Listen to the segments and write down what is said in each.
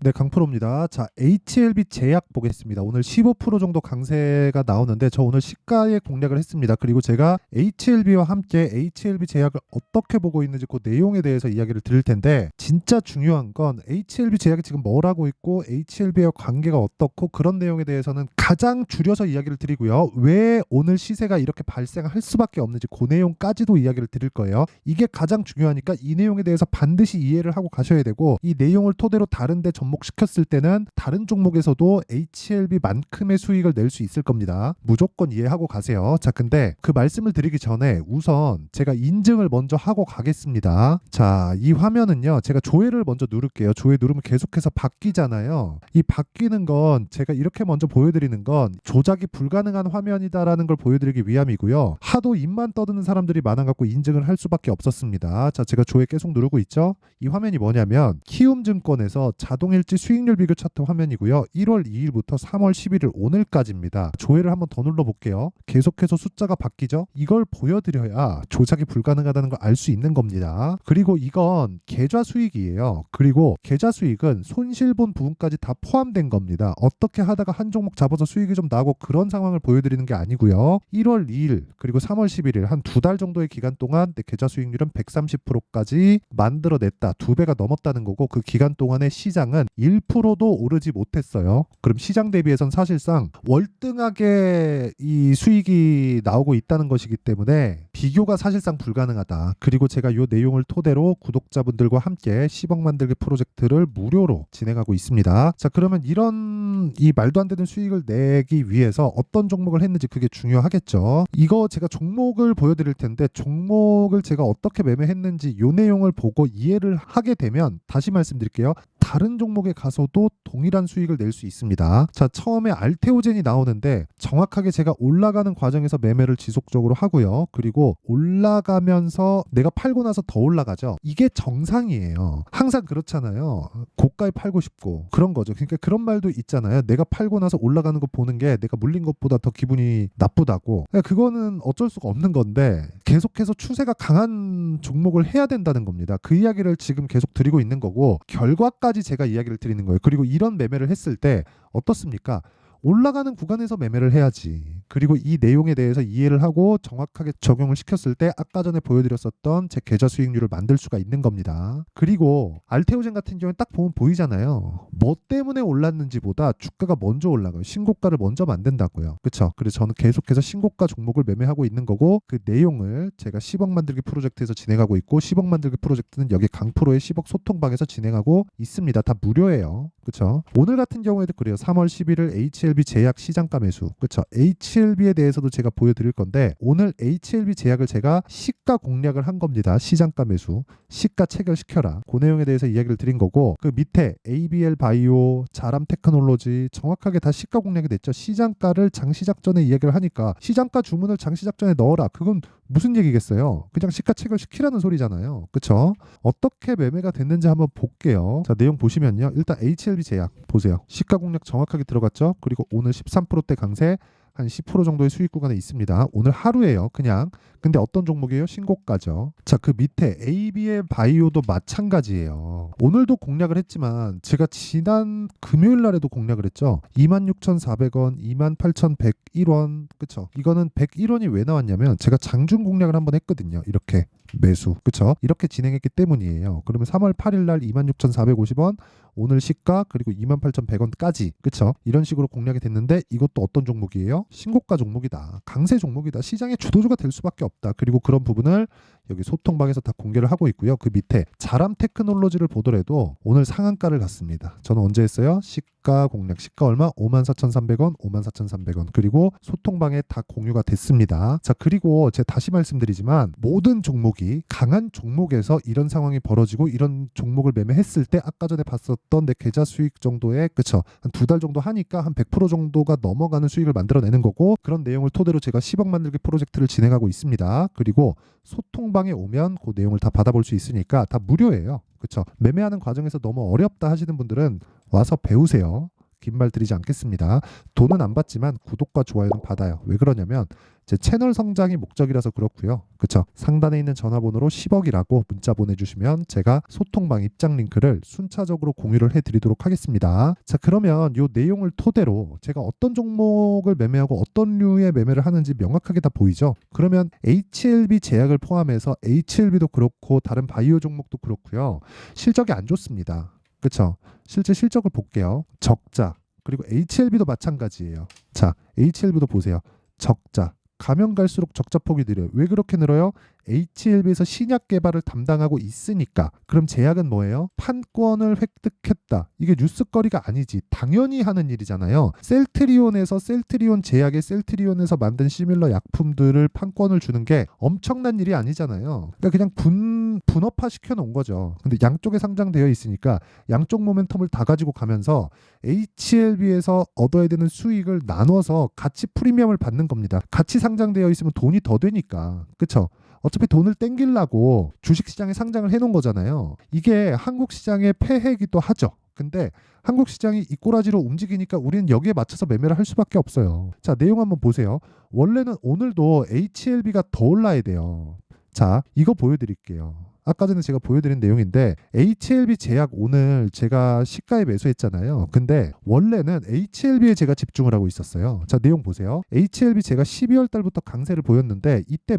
네, 강프로입니다. 자, HLB 제약 보겠습니다. 오늘 15% 정도 강세가 나오는데 저 오늘 시가에 공략을 했습니다. 그리고 제가 HLB와 함께 HLB 제약을 어떻게 보고 있는지 그 내용에 대해서 이야기를 드릴 텐데 진짜 중요한 건 HLB 제약이 지금 뭘 하고 있고 HLB와 관계가 어떻고 그런 내용에 대해서는 가장 줄여서 이야기를 드리고요. 왜 오늘 시세가 이렇게 발생할 수밖에 없는지 그 내용까지도 이야기를 드릴 거예요. 이게 가장 중요하니까 이 내용에 대해서 반드시 이해를 하고 가셔야 되고 이 내용을 토대로 다른데 접목시켰을 때는 다른 종목에서도 HLB만큼의 수익을 낼 수 있을 겁니다. 무조건 이해하고 가세요. 자, 근데 그 말씀을 드리기 전에 우선 제가 인증을 먼저 하고 가겠습니다. 자, 이 화면은요. 제가 조회를 먼저 누를게요. 조회 누르면 계속해서 바뀌잖아요. 이 바뀌는 건 제가 이렇게 먼저 보여드리는 건 조작이 불가능한 화면이다라는 걸 보여드리기 위함이고요. 하도 입만 떠드는 사람들이 많아갖고 인증을 할 수밖에 없었습니다. 자, 제가 조회 계속 누르고 있죠. 이 화면이 뭐냐면 키움증권에서 자동일지 수익률 비교 차트 화면이고요. 1월 2일부터 3월 11일 오늘까지입니다. 조회를 한번 더 눌러볼게요. 계속해서 숫자가 바뀌죠. 이걸 보여드려야 조작이 불가능하다는 걸 알 수 있는 겁니다. 그리고 이건 계좌 수익이에요. 그리고 계좌 수익은 손실본 부분까지 다 포함된 겁니다. 어떻게 하다가 한 종목 잡아서 수익이 좀 나고 그런 상황을 보여드리는 게 아니고요. 1월 2일 그리고 3월 11일 한 두 달 정도의 기간 동안 내 계좌 수익률은 130%까지 만들어냈다. 두 배가 넘었다는 거고 그 기간 동안의 시장은 1%도 오르지 못했어요. 그럼 시장 대비해선 사실상 월등하게 이 수익이 나오고 있다는 것이기 때문에 비교가 사실상 불가능하다. 그리고 제가 이 내용을 토대로 구독자분들과 함께 10억 만들기 프로젝트를 무료로 진행하고 있습니다. 자, 그러면 이런 이 말도 안 되는 수익을 내기 위해서 어떤 종목을 했는지 그게 중요하겠죠. 이거 제가 종목을 보여드릴 텐데 종목을 제가 어떻게 매매했는지 이 내용을 보고 이해를 하게 되면 다시 말씀드릴게요. 다른 종목에 가서도 동일한 수익을 낼 수 있습니다. 자, 처음에 알테오젠이 나오는데 정확하게 제가 올라가는 과정에서 매매를 지속적으로 하고요. 그리고 올라가면서 내가 팔고 나서 더 올라가죠. 이게 정상이에요. 항상 그렇잖아요. 고가에 팔고 싶고 그런 거죠. 그러니까 그런 말도 있잖아요. 내가 팔고 나서 올라가는 거 보는 게 내가 물린 것보다 더 기분이 나쁘다고. 그러니까 그거는 어쩔 수가 없는 건데 계속해서 추세가 강한 종목을 해야 된다는 겁니다. 그 이야기를 지금 계속 드리고 있는 거고 결과까지 제가 이야기를 드리는 거예요. 그리고 이런 매매를 했을 때 어떻습니까? 올라가는 구간에서 매매를 해야지. 그리고 이 내용에 대해서 이해를 하고 정확하게 적용을 시켰을 때 아까 전에 보여드렸었던 제 계좌 수익률을 만들 수가 있는 겁니다. 그리고 알테오젠 같은 경우는 딱 보면 보이잖아요. 뭐 때문에 올랐는지보다 주가가 먼저 올라가요. 신고가를 먼저 만든다고요. 그렇죠? 그래서 저는 계속해서 신고가 종목을 매매하고 있는 거고 그 내용을 제가 10억 만들기 프로젝트에서 진행하고 있고 10억 만들기 프로젝트는 여기 강프로의 10억 소통방에서 진행하고 있습니다. 다 무료예요. 그렇죠? 오늘 같은 경우에도 그래요. 3월 11일 HLB 제약 시장가 매수. 그렇죠? HLB에 대해서도 제가 보여드릴 건데 오늘 HLB 제약을 제가 시가 공략을 한 겁니다. 시장가 매수. 시가 체결시켜라. 그 내용에 대해서 이야기를 드린 거고 그 밑에 ABL 바이오, 자람 테크놀로지 정확하게 다 시가 공략이 됐죠. 시장가를 장시작 전에 이야기를 하니까 시장가 주문을 장시작 전에 넣어라. 그건 무슨 얘기겠어요? 그냥 시가 체결시키라는 소리잖아요. 그쵸? 어떻게 매매가 됐는지 한번 볼게요. 자, 내용 보시면요. 일단 HLB 제약 보세요. 시가 공략 정확하게 들어갔죠? 그리고 오늘 13%대 강세 한 10% 정도의 수익 구간에 있습니다. 오늘 하루예요. 그냥. 근데 어떤 종목이에요? 신고가죠. 자, 그 밑에 AB의 바이오도 마찬가지예요. 오늘도 공략을 했지만 제가 지난 금요일 날에도 공략을 했죠. 26,400원, 28,101원. 그쵸? 이거는 101원이 왜 나왔냐면 제가 장중 공략을 한번 했거든요. 이렇게 매수. 그쵸? 이렇게 진행했기 때문이에요. 그러면 3월 8일 날 26,450원, 오늘 시가 그리고 28,100원까지. 그쵸? 이런 식으로 공략이 됐는데 이것도 어떤 종목이에요? 신고가 종목이다. 강세 종목이다. 시장의 주도주가 될 수밖에 없다. 그리고 그런 부분을 여기 소통방에서 다 공개를 하고 있고요. 그 밑에 자람 테크놀로지를 보더라도 오늘 상한가를 갔습니다. 저는 언제 했어요? 시가 공략. 시가 얼마? 54,300원, 54,300원. 그리고 소통방에 다 공유가 됐습니다. 자, 그리고 제가 다시 말씀드리지만 모든 종목이 강한 종목에서 이런 상황이 벌어지고 이런 종목을 매매했을 때 아까 전에 봤었던 내 계좌 수익 정도에 그쵸? 한 두 달 정도 하니까 한 100% 정도가 넘어가는 수익을 만들어내는 거고 그런 내용을 토대로 제가 10억 만들기 프로젝트를 진행하고 있습니다. 그리고 소통방에 오면 그 내용을 다 받아볼 수 있으니까 다 무료예요. 그쵸? 매매하는 과정에서 너무 어렵다 하시는 분들은 와서 배우세요. 긴 말 드리지 않겠습니다. 돈은 안 받지만 구독과 좋아요는 받아요. 왜 그러냐면 제 채널 성장이 목적이라서 그렇고요. 그쵸? 상단에 있는 전화번호로 10억이라고 문자 보내주시면 제가 소통방 입장 링크를 순차적으로 공유를 해드리도록 하겠습니다. 자, 그러면 이 내용을 토대로 제가 어떤 종목을 매매하고 어떤 류의 매매를 하는지 명확하게 다 보이죠? 그러면 HLB 제약을 포함해서 HLB도 그렇고 다른 바이오 종목도 그렇고요. 실적이 안 좋습니다. 그쵸? 실제 실적을 볼게요. 적자. 그리고 HLB도 마찬가지예요. 자, HLB도 보세요. 적자. 가면 갈수록 적자폭이 늘어요. 왜 그렇게 늘어요? HLB에서 신약 개발을 담당하고 있으니까. 그럼 제약은 뭐예요? 판권을 획득했다. 이게 뉴스거리가 아니지. 당연히 하는 일이잖아요. 셀트리온에서 셀트리온 제약의 셀트리온에서 만든 시밀러 약품들을 판권을 주는 게 엄청난 일이 아니잖아요. 그러니까 그냥 분업화 시켜놓은 거죠. 근데 양쪽에 상장되어 있으니까 양쪽 모멘텀을 다 가지고 가면서 HLB에서 얻어야 되는 수익을 나눠서 같이 프리미엄을 받는 겁니다. 같이 상장되어 있으면 돈이 더 되니까. 그쵸? 어차피 돈을 땡기려고 주식시장에 상장을 해놓은 거잖아요. 이게 한국 시장의 폐해이기도 하죠. 근데 한국 시장이 이 꼬라지로 움직이니까 우리는 여기에 맞춰서 매매를 할 수밖에 없어요. 자, 내용 한번 보세요. 원래는 오늘도 HLB가 더 올라야 돼요. 자, 이거 보여드릴게요. 아까 전에 제가 보여드린 내용인데 HLB 제약 오늘 제가 시가에 매수했잖아요. 근데 원래는 HLB에 제가 집중을 하고 있었어요. 자, 내용 보세요. HLB 제가 12월 달부터 강세를 보였는데 이때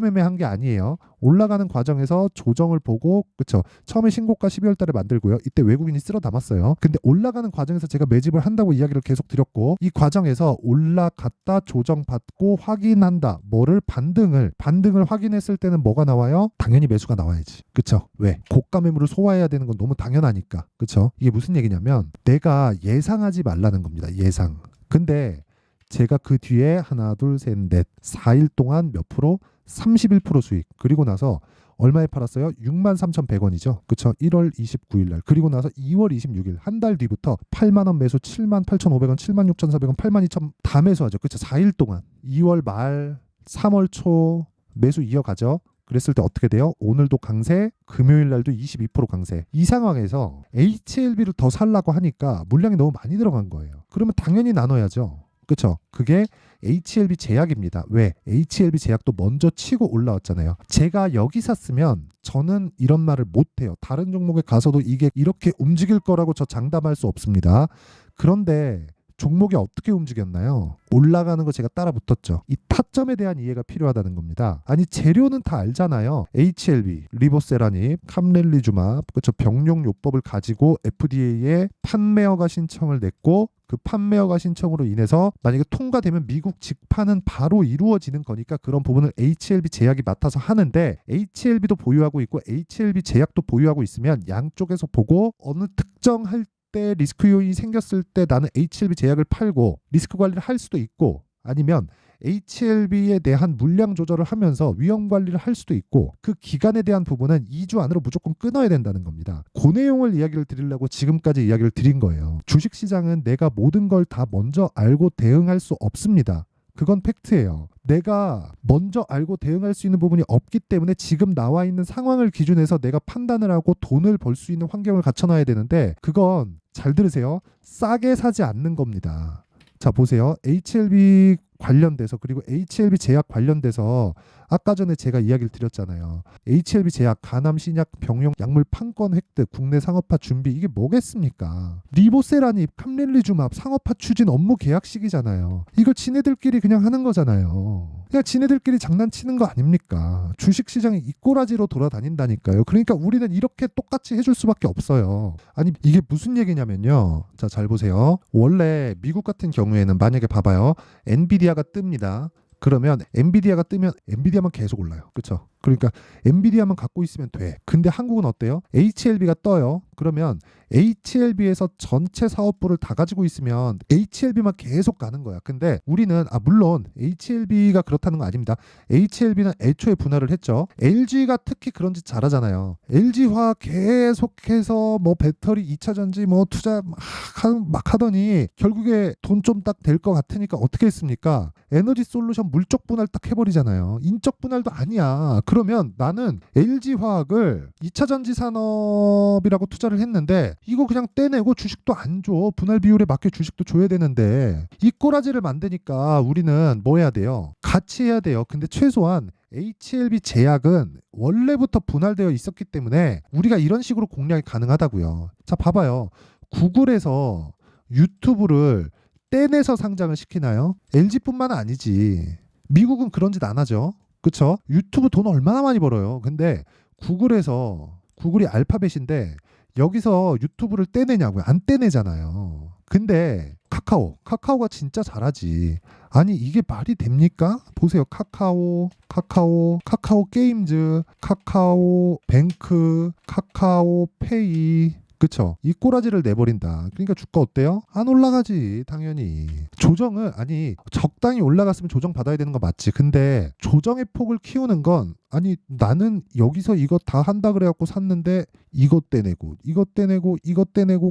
매매한 게 아니에요. 올라가는 과정에서 조정을 보고 그쵸? 처음에 신고가 12월 달에 만들고요. 이때 외국인이 쓸어 담았어요. 근데 올라가는 과정에서 제가 매집을 한다고 이야기를 계속 드렸고 이 과정에서 올라갔다 조정받고 확인한다. 뭐를 반등을 확인했을 때는 뭐가 나와요? 당연히 매수가 나와야지. 그쵸? 왜? 고가 매물을 소화해야 되는 건 너무 당연하니까. 그쵸? 이게 무슨 얘기냐면 내가 예상하지 말라는 겁니다. 예상. 근데 제가 그 뒤에 하나 둘 셋 넷 4일 동안 몇 프로? 31% 수익. 그리고 나서 얼마에 팔았어요? 63,100원이죠. 그쵸? 1월 29일 날. 그리고 나서 2월 26일 한 달 뒤부터 8만 원 매수, 78,500원, 76,400원, 82,000원 다 매수하죠. 그쵸? 4일 동안. 2월 말, 3월 초 매수 이어가죠. 그랬을 때 어떻게 돼요? 오늘도 강세, 금요일 날도 22% 강세. 이 상황에서 HLB를 더 살라고 하니까 물량이 너무 많이 들어간 거예요. 그러면 당연히 나눠야죠. 그쵸? 그게 HLB 제약입니다. 왜? HLB 제약도 먼저 치고 올라왔잖아요. 제가 여기 샀으면 저는 이런 말을 못해요. 다른 종목에 가서도 이게 이렇게 움직일 거라고 저 장담할 수 없습니다. 그런데 종목이 어떻게 움직였나요? 올라가는 거 제가 따라 붙었죠. 이 타점에 대한 이해가 필요하다는 겁니다. 아니 재료는 다 알잖아요. HLB, 리보세라닙, 캄렐리주맙, 그렇죠. 병용요법을 가지고 FDA에 판매허가 신청을 냈고 그 판매허가 신청으로 인해서 만약에 통과되면 미국 직판은 바로 이루어지는 거니까 그런 부분을 HLB 제약이 맡아서 하는데 HLB도 보유하고 있고 HLB 제약도 보유하고 있으면 양쪽에서 보고 어느 특정할 때 리스크 요인이 생겼을 때 나는 HLB 제약을 팔고 리스크 관리를 할 수도 있고 아니면 HLB에 대한 물량 조절을 하면서 위험 관리를 할 수도 있고 그 기간에 대한 부분은 2주 안으로 무조건 끊어야 된다는 겁니다. 그 내용을 이야기를 드리려고 지금까지 이야기를 드린 거예요. 주식시장은 내가 모든 걸 다 먼저 알고 대응할 수 없습니다. 그건 팩트예요. 내가 먼저 알고 대응할 수 있는 부분이 없기 때문에 지금 나와 있는 상황을 기준해서 내가 판단을 하고 돈을 벌 수 있는 환경을 갖춰놔야 되는데 그건 잘 들으세요. 싸게 사지 않는 겁니다. 자 보세요. HLB 관련돼서 그리고 HLB 제약 관련돼서 아까 전에 제가 이야기를 드렸잖아요. HLB 제약, 간암, 신약, 병용, 약물 판권 획득, 국내 상업화 준비 이게 뭐겠습니까? 리보세라닙, 캄렐리주맙 상업화 추진 업무 계약식이잖아요. 이거 지네들끼리 그냥 하는 거잖아요. 그냥 지네들끼리 장난치는 거 아닙니까? 주식시장이 이 꼬라지로 돌아다닌다니까요. 그러니까 우리는 이렇게 똑같이 해줄 수밖에 없어요. 아니 이게 무슨 얘기냐면요. 자, 잘 보세요. 원래 미국 같은 경우에는 만약에 봐봐요. 엔비디아가 뜹니다. 그러면 엔비디아가 뜨면 엔비디아만 계속 올라요. 그렇죠? 그러니까 엔비디아만 갖고 있으면 돼. 근데 한국은 어때요? HLB가 떠요. 그러면 HLB에서 전체 사업부를 다 가지고 있으면 HLB만 계속 가는 거야. 근데 우리는 물론 HLB가 그렇다는 건 아닙니다. HLB는 애초에 분할을 했죠. LG가 특히 그런 짓 잘하잖아요. LG화 계속해서 뭐 배터리 2차 전지 뭐 투자 막 하더니 결국에 돈 좀 딱 될 것 같으니까 어떻게 했습니까? 에너지 솔루션 물적 분할 딱 해버리잖아요. 인적 분할도 아니야. 그러면 나는 LG화학을 2차 전지 산업이라고 투자를 했는데 이거 그냥 떼내고 주식도 안 줘. 분할 비율에 맞게 주식도 줘야 되는데 이 꼬라지를 만드니까 우리는 뭐 해야 돼요? 같이 해야 돼요. 근데 최소한 HLB 제약은 원래부터 분할되어 있었기 때문에 우리가 이런 식으로 공략이 가능하다고요. 자, 봐봐요. 구글에서 유튜브를 떼내서 상장을 시키나요? LG뿐만 아니지. 미국은 그런 짓 안 하죠. 그쵸? 유튜브 돈 얼마나 많이 벌어요. 근데 구글이 알파벳인데 여기서 유튜브를 떼내냐고요? 안 떼내잖아요. 근데 카카오가 진짜 잘하지. 아니 이게 말이 됩니까? 보세요. 카카오 게임즈, 카카오 뱅크, 카카오 페이. 그쵸? 이 꼬라지를 내버린다. 그러니까 주가 어때요? 안 올라가지 당연히. 조정을 아니 적당히 올라갔으면 조정 받아야 되는 거 맞지. 근데 조정의 폭을 키우는 건 아니 나는 여기서 이거 다 한다 그래갖고 샀는데 이것 떼내고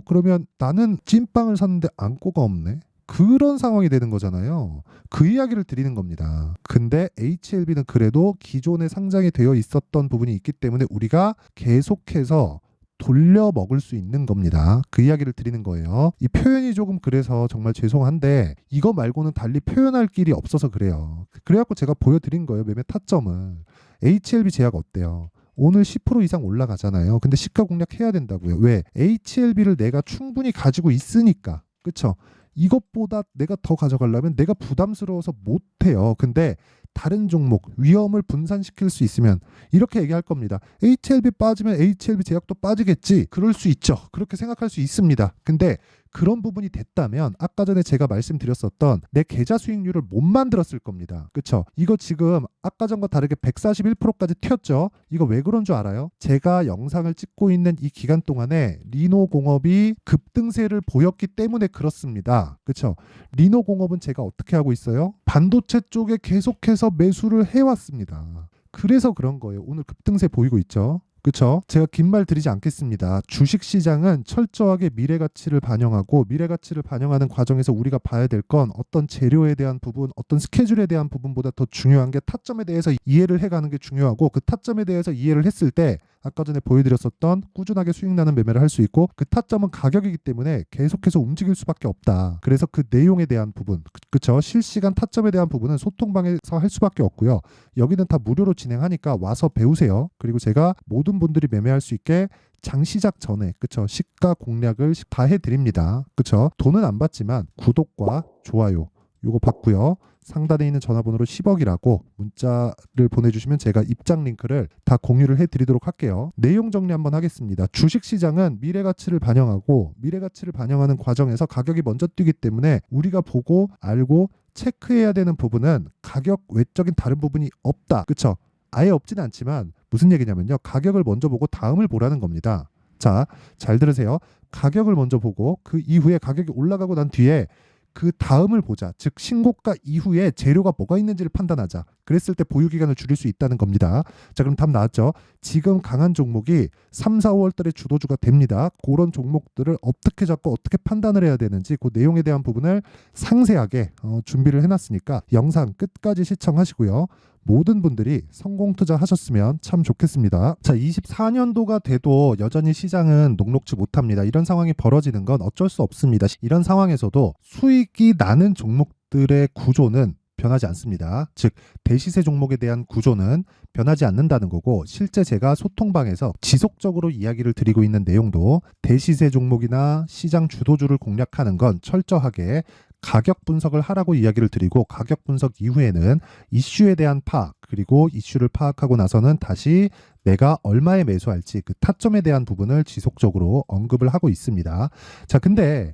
그러면 나는 찐빵을 샀는데 안고가 없네. 그런 상황이 되는 거잖아요. 그 이야기를 드리는 겁니다. 근데 HLB는 그래도 기존에 상장이 되어 있었던 부분이 있기 때문에 우리가 계속해서 돌려 먹을 수 있는 겁니다. 그 이야기를 드리는 거예요. 이 표현이 조금 그래서 정말 죄송한데 이거 말고는 달리 표현할 길이 없어서 그래요. 그래갖고 제가 보여드린 거예요. 매매 타점을. HLB 제약 어때요? 오늘 10% 이상 올라가잖아요. 근데 시가 공략해야 된다고요. 왜? HLB를 내가 충분히 가지고 있으니까. 그쵸? 이것보다 내가 더 가져가려면 내가 부담스러워서 못해요. 근데 다른 종목 위험을 분산시킬 수 있으면 이렇게 얘기할 겁니다. HLB 빠지면 HLB 제약도 빠지겠지. 그럴 수 있죠. 그렇게 생각할 수 있습니다. 근데 그런 부분이 됐다면 아까 전에 제가 말씀드렸었던 내 계좌 수익률을 못 만들었을 겁니다. 그쵸? 이거 지금 아까 전과 다르게 141%까지 튀었죠? 이거 왜 그런 줄 알아요? 제가 영상을 찍고 있는 이 기간 동안에 리노공업이 급등세를 보였기 때문에 그렇습니다. 그쵸? 리노공업은 제가 어떻게 하고 있어요? 반도체 쪽에 계속해서 매수를 해왔습니다. 그래서 그런 거예요. 오늘 급등세 보이고 있죠? 그렇죠? 제가 긴 말 드리지 않겠습니다. 주식시장은 철저하게 미래가치를 반영하고 미래가치를 반영하는 과정에서 우리가 봐야 될 건 어떤 재료에 대한 부분, 어떤 스케줄에 대한 부분보다 더 중요한 게 타점에 대해서 이해를 해가는 게 중요하고 그 타점에 대해서 이해를 했을 때 아까 전에 보여드렸었던 꾸준하게 수익 나는 매매를 할 수 있고 그 타점은 가격이기 때문에 계속해서 움직일 수밖에 없다. 그래서 그 내용에 대한 부분, 그렇죠? 실시간 타점에 대한 부분은 소통방에서 할 수밖에 없고요. 여기는 다 무료로 진행하니까 와서 배우세요. 그리고 제가 모든 분들이 매매할 수 있게 장 시작 전에 그쵸 시가 공략을 다 해드립니다. 그쵸? 돈은 안 받지만 구독과 좋아요 요거 받고요. 상단에 있는 전화번호로 10억이라고 문자를 보내주시면 제가 입장 링크를 다 공유를 해드리도록 할게요. 내용 정리 한번 하겠습니다. 주식시장은 미래가치를 반영하고 미래가치를 반영하는 과정에서 가격이 먼저 뛰기 때문에 우리가 보고 알고 체크해야 되는 부분은 가격 외적인 다른 부분이 없다. 그쵸? 아예 없지는 않지만 무슨 얘기냐면요. 가격을 먼저 보고 다음을 보라는 겁니다. 자, 잘 들으세요. 가격을 먼저 보고 그 이후에 가격이 올라가고 난 뒤에 그 다음을 보자. 즉 신고가 이후에 재료가 뭐가 있는지를 판단하자. 그랬을 때 보유기간을 줄일 수 있다는 겁니다. 자, 그럼 답 나왔죠? 지금 강한 종목이 3, 4, 5월 달에 주도주가 됩니다. 그런 종목들을 어떻게 잡고 어떻게 판단을 해야 되는지 그 내용에 대한 부분을 상세하게 준비를 해놨으니까 영상 끝까지 시청하시고요. 모든 분들이 성공 투자하셨으면 참 좋겠습니다. 자, 24년도가 돼도 여전히 시장은 녹록지 못합니다. 이런 상황이 벌어지는 건 어쩔 수 없습니다. 이런 상황에서도 수익이 나는 종목들의 구조는 변하지 않습니다. 즉 대시세 종목에 대한 구조는 변하지 않는다는 거고 실제 제가 소통방에서 지속적으로 이야기를 드리고 있는 내용도 대시세 종목이나 시장 주도주를 공략하는 건 철저하게 가격 분석을 하라고 이야기를 드리고 가격 분석 이후에는 이슈에 대한 파악 그리고 이슈를 파악하고 나서는 다시 내가 얼마에 매수할지 그 타점에 대한 부분을 지속적으로 언급을 하고 있습니다. 자, 근데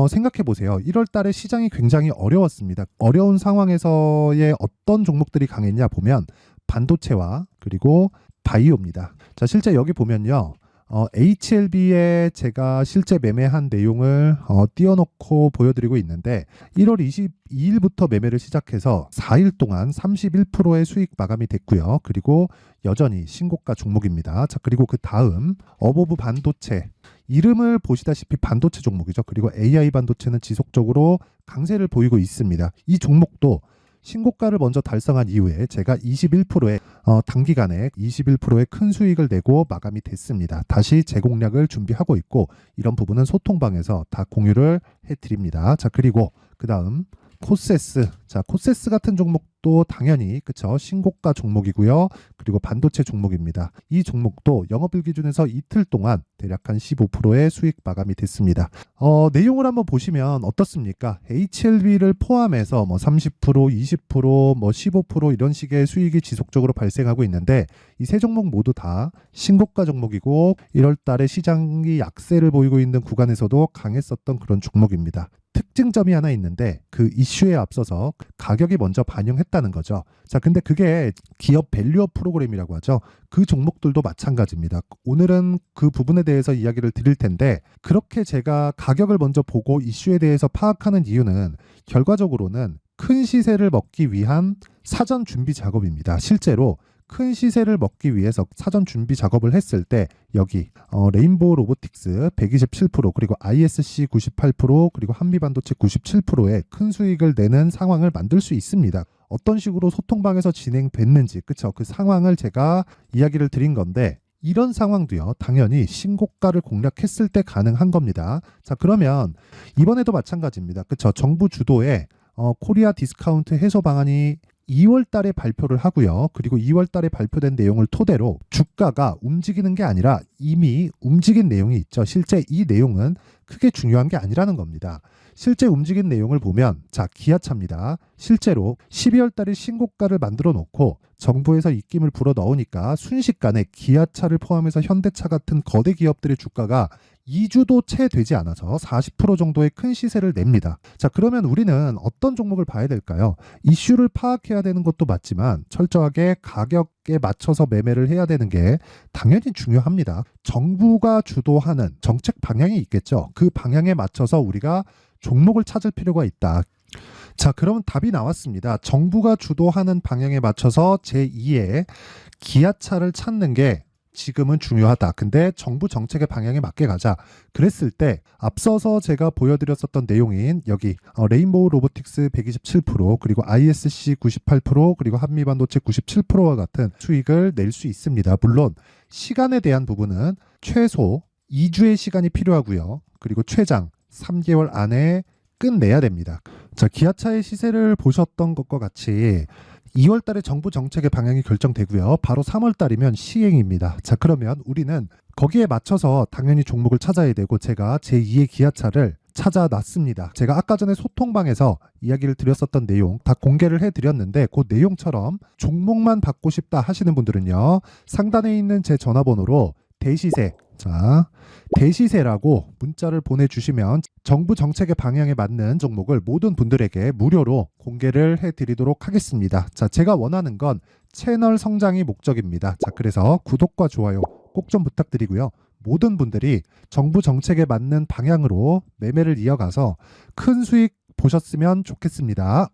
생각해 보세요. 1월 달에 시장이 굉장히 어려웠습니다. 어려운 상황에서의 어떤 종목들이 강했냐 보면 반도체와 그리고 바이오입니다. 자, 실제 여기 보면요. HLB에 제가 실제 매매한 내용을 띄워놓고 보여드리고 있는데 1월 22일부터 매매를 시작해서 4일 동안 31%의 수익 마감이 됐고요. 그리고 여전히 신고가 종목입니다. 자, 그리고 그 다음 어보브 반도체 이름을 보시다시피 반도체 종목이죠. 그리고 AI 반도체는 지속적으로 강세를 보이고 있습니다. 이 종목도 신고가를 먼저 달성한 이후에 제가 21%의 단기간에 21%의 큰 수익을 내고 마감이 됐습니다. 다시 재공략을 준비하고 있고 이런 부분은 소통방에서 다 공유를 해드립니다. 자, 그리고 그 다음 코세스. 자, 코세스 같은 종목도 당연히 그쵸, 신고가 종목이고요. 그리고 반도체 종목입니다. 이 종목도 영업일 기준에서 이틀 동안 대략 한 15%의 수익 마감이 됐습니다. 내용을 한번 보시면 어떻습니까? HLB를 포함해서 뭐 30%, 20%, 뭐 15% 이런 식의 수익이 지속적으로 발생하고 있는데 이 세 종목 모두 다 신고가 종목이고 1월 달에 시장이 약세를 보이고 있는 구간에서도 강했었던 그런 종목입니다. 특징점이 하나 있는데 그 이슈에 앞서서 가격이 먼저 반영했다는 거죠. 자, 근데 그게 기업 밸류업 프로그램이라고 하죠. 그 종목들도 마찬가지입니다. 오늘은 그 부분에 대해서 이야기를 드릴 텐데 그렇게 제가 가격을 먼저 보고 이슈에 대해서 파악하는 이유는 결과적으로는 큰 시세를 먹기 위한 사전 준비 작업입니다. 실제로 큰 시세를 먹기 위해서 사전 준비 작업을 했을 때 여기 레인보우 로보틱스 127% 그리고 ISC 98% 그리고 한미반도체 97%의 큰 수익을 내는 상황을 만들 수 있습니다. 어떤 식으로 소통방에서 진행됐는지 그쵸, 그 상황을 제가 이야기를 드린 건데 이런 상황도요 당연히 신고가를 공략했을 때 가능한 겁니다. 자, 그러면 이번에도 마찬가지입니다. 그쵸, 정부 주도의 코리아 디스카운트 해소 방안이 2월 달에 발표를 하고요. 그리고 2월 달에 발표된 내용을 토대로 주가가 움직이는 게 아니라 이미 움직인 내용이 있죠. 실제 이 내용은 크게 중요한 게 아니라는 겁니다. 실제 움직인 내용을 보면 자, 기아차입니다. 실제로 12월 달에 신고가를 만들어 놓고 정부에서 입김을 불어 넣으니까 순식간에 기아차를 포함해서 현대차 같은 거대 기업들의 주가가 2주도 채 되지 않아서 40% 정도의 큰 시세를 냅니다. 자, 그러면 우리는 어떤 종목을 봐야 될까요? 이슈를 파악해야 되는 것도 맞지만 철저하게 가격에 맞춰서 매매를 해야 되는 게 당연히 중요합니다. 정부가 주도하는 정책 방향이 있겠죠. 그 방향에 맞춰서 우리가 종목을 찾을 필요가 있다. 자, 그러면 답이 나왔습니다. 정부가 주도하는 방향에 맞춰서 제2의 기아차를 찾는 게 지금은 중요하다. 근데 정부 정책의 방향에 맞게 가자. 그랬을 때 앞서서 제가 보여드렸었던 내용인 여기 레인보우 로보틱스 127% 그리고 ISC 98% 그리고 한미반도체 97%와 같은 수익을 낼 수 있습니다. 물론 시간에 대한 부분은 최소 2주의 시간이 필요하고요. 그리고 최장 3개월 안에 끝내야 됩니다. 자, 기아차의 시세를 보셨던 것과 같이 2월 달에 정부 정책의 방향이 결정되고요. 바로 3월 달이면 시행입니다. 자, 그러면 우리는 거기에 맞춰서 당연히 종목을 찾아야 되고 제가 제2의 기아차를 찾아놨습니다. 제가 아까 전에 소통방에서 이야기를 드렸었던 내용 다 공개를 해드렸는데 그 내용처럼 종목만 받고 싶다 하시는 분들은요. 상단에 있는 제 전화번호로 대시세, 자, 대시세라고 문자를 보내주시면 정부 정책의 방향에 맞는 종목을 모든 분들에게 무료로 공개를 해드리도록 하겠습니다. 자, 제가 원하는 건 채널 성장이 목적입니다. 자, 그래서 구독과 좋아요 꼭 좀 부탁드리고요. 모든 분들이 정부 정책에 맞는 방향으로 매매를 이어가서 큰 수익 보셨으면 좋겠습니다.